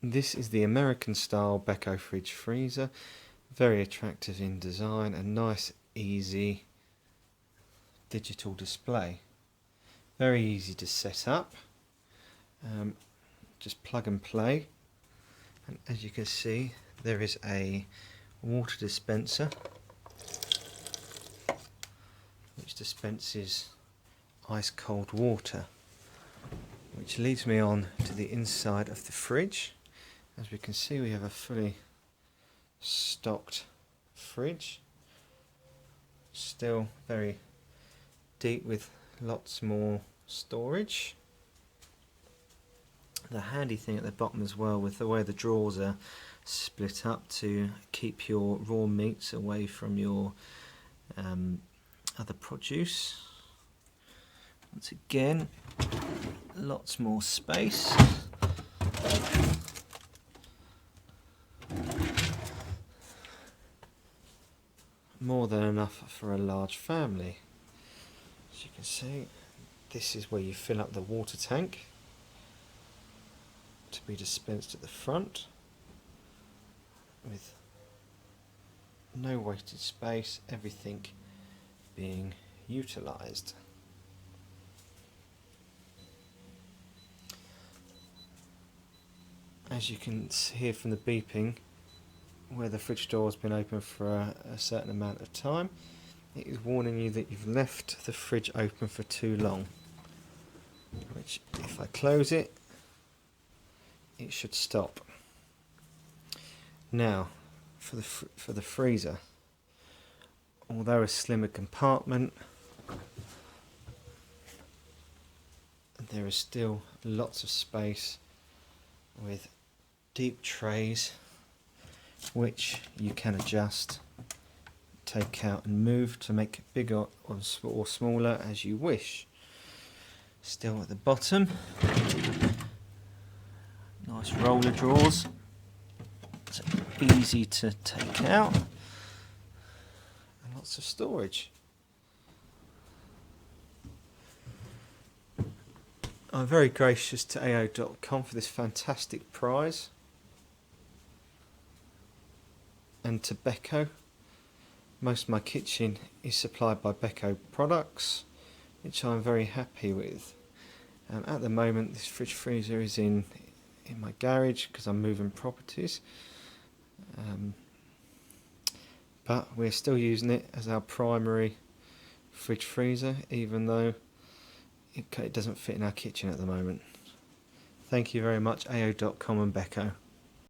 This is the American style Beko fridge freezer. Very attractive in design, a nice easy digital display. Very easy to set up. Just plug and play. And as you can see, there is a water dispenser which dispenses ice cold water, which leads me on to the inside of the fridge. As we can see, we have a fully stocked fridge, still very deep with lots more storage. The handy thing at the bottom as well, with the way the drawers are split up to keep your raw meats away from your other produce. Once again, lots more space. More than enough for a large family. As you can see, this is where you fill up the water tank, to be dispensed at the front, with no wasted space, everything being utilised. As you can hear from the beeping, where the fridge door has been open for a certain amount of time, it is warning you that you've left the fridge open for too long, which if I close it, it should stop. Now for the freezer, although a slimmer compartment, there is still lots of space with deep trays which you can adjust, take out and move to make it bigger or smaller as you wish. Still at the bottom, nice roller drawers, so easy to take out, and lots of storage. I'm very gracious to AO.com for this fantastic prize, and to Beko. Most of my kitchen is supplied by Beko products, which I'm very happy with. At the moment, this fridge freezer is in my garage because I'm moving properties, but we're still using it as our primary fridge freezer, even though it doesn't fit in our kitchen at the moment. Thank you very much, AO.com and Beko.